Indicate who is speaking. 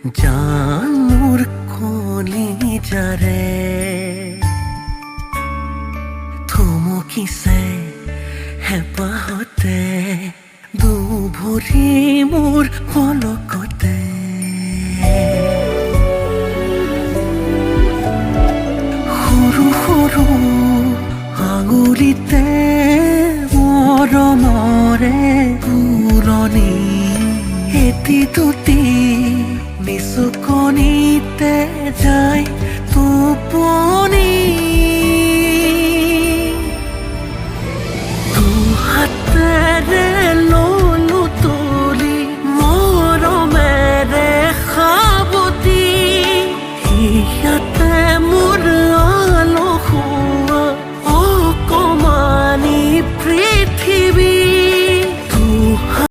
Speaker 1: জান মোৰ কলিজাৰে থমকিছে হেঁপাহতে দুভৰি মোৰ পলকতে সৰু সৰু আঙুলিতে মৰমৰে পুৰণি এটি দুটা